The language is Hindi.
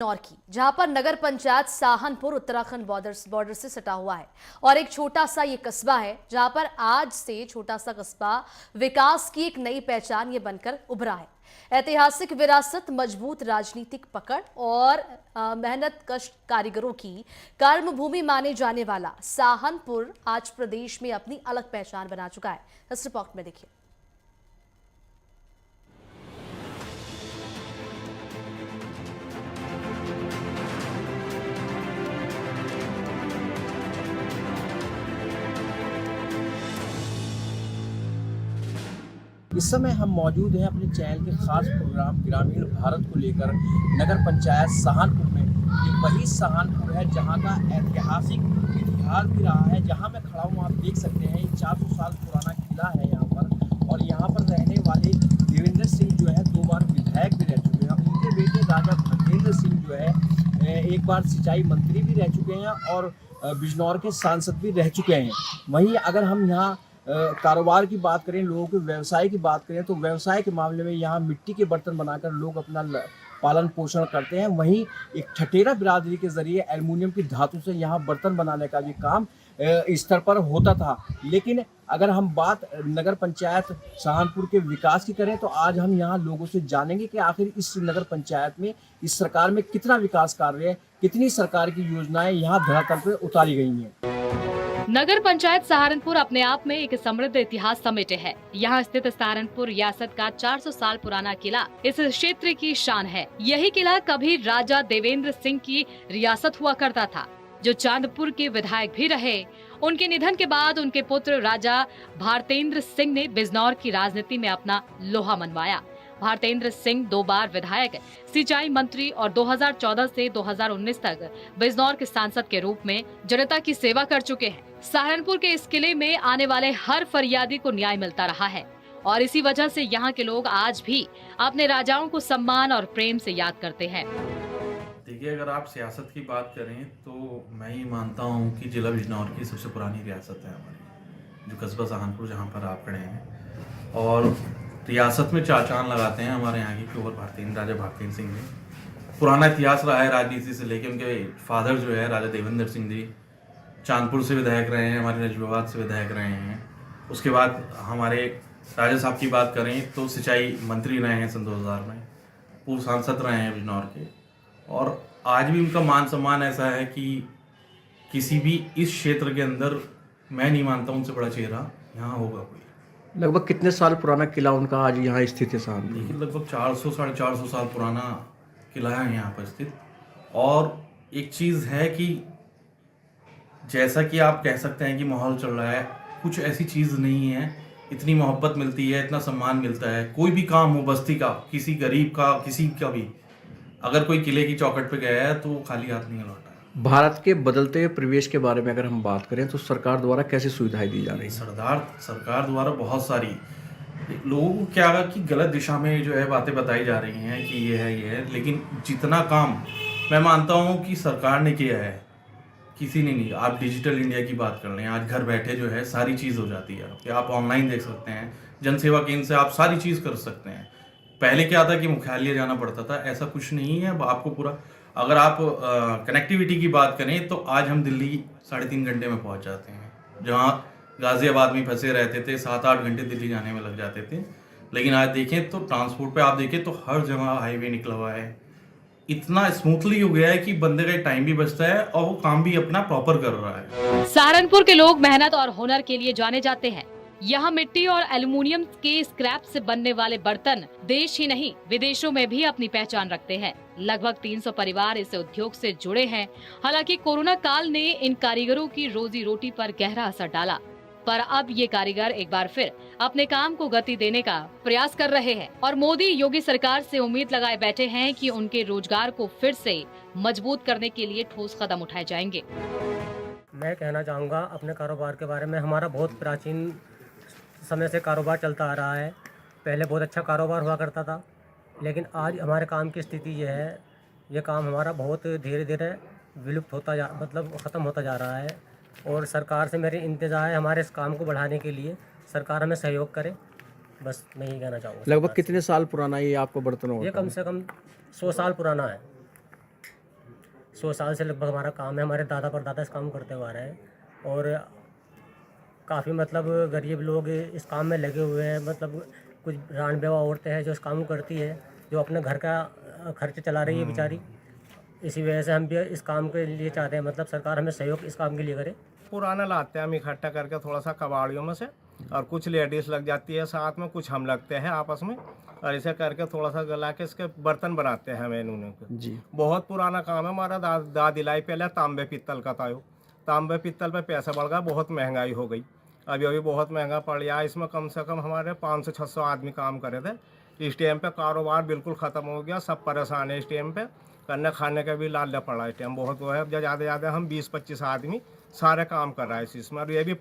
बिजनौर की, जहां पर नगर पंचायत साहनपुर उत्तराखंड बॉर्डर से सटा हुआ है और एक छोटा सा ये कस्बा है जहां पर आज से छोटा सा कस्बा विकास की एक नई पहचान ये बनकर उभरा है। ऐतिहासिक विरासत, मजबूत राजनीतिक पकड़ और मेहनत कश कारीगरों की कर्मभूमि माने जाने वाला साहनपुर आज प्रदेश में अपनी अलग पहचान बना चुका है। इस रिपोर्ट में देखिए। इस समय हम मौजूद हैं अपने चैनल के खास प्रोग्राम ग्रामीण भारत को लेकर नगर पंचायत सहारनपुर में। ये वही सहारनपुर है जहां का ऐतिहासिक इतिहास भी रहा है। जहां मैं खड़ा हूं आप देख सकते हैं, ये 400 साल पुराना किला है यहाँ पर। और यहाँ पर रहने वाले देवेंद्र सिंह जो है 2 बार विधायक भी रह चुके हैं। उनके बेटे राजा भरतेंद्र सिंह जो है 1 बार सिंचाई मंत्री भी रह चुके हैं और बिजनौर के सांसद भी रह चुके हैं। वहीं अगर हम यहाँ कारोबार की बात करें, लोगों के व्यवसाय की बात करें, तो व्यवसाय के मामले में यहाँ मिट्टी के बर्तन बनाकर लोग अपना पालन पोषण करते हैं। वहीं एक ठठेरा बिरादरी के जरिए एल्युमिनियम की धातु से यहाँ बर्तन बनाने का भी काम स्तर पर होता था। लेकिन अगर हम बात नगर पंचायत सहारनपुर के विकास की करें, तो आज हम यहाँ लोगों से जानेंगे कि आखिर इस नगर पंचायत में, इस सरकार में कितना विकास कार्य है, कितनी सरकार की योजनाएं यहाँ धरातल पर उतारी गई हैं। नगर पंचायत सहारनपुर अपने आप में एक समृद्ध इतिहास समेटे है। यहाँ स्थित सहारनपुर रियासत का 400 साल पुराना किला इस क्षेत्र की शान है। यही किला कभी राजा देवेंद्र सिंह की रियासत हुआ करता था, जो चांदपुर के विधायक भी रहे। उनके निधन के बाद उनके पुत्र राजा भारतेंद्र सिंह ने बिजनौर की राजनीति में अपना लोहा मनवाया। भारतेंद्र सिंह 2 बार विधायक, सिंचाई मंत्री और 2014 से 2019 तक बिजनौर के सांसद के रूप में जनता की सेवा कर चुके हैं। सहारनपुर के इस किले में आने वाले हर फरियादी को न्याय मिलता रहा है और इसी वजह से यहाँ के लोग आज भी अपने राजाओं को सम्मान और प्रेम से याद करते हैं। देखिए, अगर आप सियासत की बात करें तो मैं ये मानता हूँ कि जिला बिजनौर की सबसे पुरानी रियासत है हमारी, जो कस्बा सहारनपुर जहाँ पर आप खड़े हैं। और रियासत में 4 चांद लगाते हैं हमारे यहाँ की कुंवर राजा भारतेंद्र सिंह ने। पुराना इतिहास रहा है राजनीति से लेकर। उनके फादर जो है राजा देवेंद्र सिंह जी चांदपुर से विधायक रहे हैं, हमारे नजबाबाद से विधायक रहे हैं। उसके बाद हमारे राजा साहब की बात करें तो सिंचाई मंत्री रहे हैं सन 2000 में, पूर्व सांसद रहे हैं बिजनौर के। और आज भी उनका मान सम्मान ऐसा है कि किसी भी इस क्षेत्र के अंदर मैं नहीं मानता उनसे बड़ा चेहरा यहाँ होगा कोई। लगभग कितने साल पुराना किला उनका आज यहाँ स्थित है सहारनपुर? देखिए, लगभग 400 साढ़े 400 साल पुराना किला है यहाँ पर स्थित। और एक चीज़ है कि जैसा कि आप कह सकते हैं कि माहौल चल रहा है, कुछ ऐसी चीज़ नहीं है। इतनी मोहब्बत मिलती है, इतना सम्मान मिलता है। कोई भी काम हो बस्ती का, किसी गरीब का, किसी का भी, अगर कोई किले की चौखट पे गया है तो खाली हाथ नहीं लौटा है। भारत के बदलते परिवेश के बारे में अगर हम बात करें तो सरकार द्वारा कैसी सुविधाएं दी जा रही हैं? सरकार द्वारा बहुत सारी लोगों को क्या कि गलत दिशा में जो है बातें बताई जा रही हैं कि ये है, लेकिन जितना काम मैं मानता हूँ कि सरकार ने किया है, किसी ने नहीं। आप डिजिटल इंडिया की बात कर लें, आज घर बैठे जो है सारी चीज़ हो जाती है कि आप ऑनलाइन देख सकते हैं। जन सेवा केंद्र से आप सारी चीज़ कर सकते हैं। पहले क्या था कि मुख्यालय जाना पड़ता था, ऐसा कुछ नहीं है। अब आपको पूरा, अगर आप कनेक्टिविटी की बात करें तो आज हम दिल्ली 3.5 घंटे में पहुंच जाते हैं। जहां गाज़ियाबाद में फंसे रहते थे, 7-8 घंटे दिल्ली जाने में लग जाते थे। लेकिन आज देखें तो ट्रांसपोर्ट पे आप देखें तो हर जगह हाईवे निकला हुआ है। इतना स्मूथली हो गया है कि बंदे का टाइम भी बचता है और वो काम भी अपना प्रॉपर कर रहा है। सहारनपुर के लोग मेहनत और हुनर के लिए जाने जाते हैं। यहाँ मिट्टी और एल्युमिनियम के स्क्रैप से बनने वाले बर्तन देश ही नहीं विदेशों में भी अपनी पहचान रखते हैं। लगभग 300 परिवार इस उद्योग से जुड़े हैं। हालांकि कोरोना काल ने इन कारीगरों की रोजी रोटी पर गहरा असर डाला, पर अब ये कारीगर एक बार फिर अपने काम को गति देने का प्रयास कर रहे हैं और मोदी योगी सरकार से उम्मीद लगाए बैठे हैं कि उनके रोजगार को फिर से मजबूत करने के लिए ठोस कदम उठाए जाएंगे। मैं कहना चाहूँगा अपने कारोबार के बारे में। हमारा बहुत प्राचीन समय से कारोबार चलता आ रहा है। पहले बहुत अच्छा कारोबार हुआ करता था, लेकिन आज हमारे काम की स्थिति ये है, ये काम हमारा बहुत धीरे धीरे विलुप्त होता ख़त्म होता जा रहा है। और सरकार से मेरी इंतज़ार है हमारे इस काम को बढ़ाने के लिए सरकार हमें सहयोग करे। बस मैं यही कहना चाहूँगा। लगभग कितने साल पुराना ये आपको बर्तन होगा? ये कम से कम 100 साल पुराना है। 100 साल से लगभग हमारा काम है। हमारे दादा परदादा इस काम करते हुए आ रहे हैं और काफ़ी मतलब गरीब लोग इस काम में लगे हुए हैं। मतलब कुछ रान बेवा औरतें हैं जो इस काम को करती है, जो अपने घर का खर्च चला रही है बेचारी। इसी वजह से हम भी इस काम के लिए चाहते हैं, मतलब सरकार हमें सहयोग इस काम के लिए करे। पुराना लाते हैं हम इकट्ठा करके थोड़ा सा कबाड़ियों में से, और कुछ लेडीज़ लग जाती है साथ में, कुछ हम लगते हैं आपस में, और ऐसे करके थोड़ा सा गला के इसके बर्तन बनाते हैं हमें इन्होंने जी। बहुत पुराना काम है हमारा। दादी लाई पहले तांबे पित्तल का था। तांबे पित्तल पे पैसा बढ़ गया, बहुत महंगाई हो गई, अभी बहुत महंगा पड़ गया। इसमें कम से कम हमारे 500-600 आदमी काम करे थे। इस टाइम पे कारोबार बिल्कुल ख़त्म हो गया, सब परेशान है इस टाइम पे, करने खाने का भी लाल पड़ा इस टाइम बहुत वो है। ज़्यादा हम 20-25 आदमी सारे काम कर रहा है इसमें, और ये भी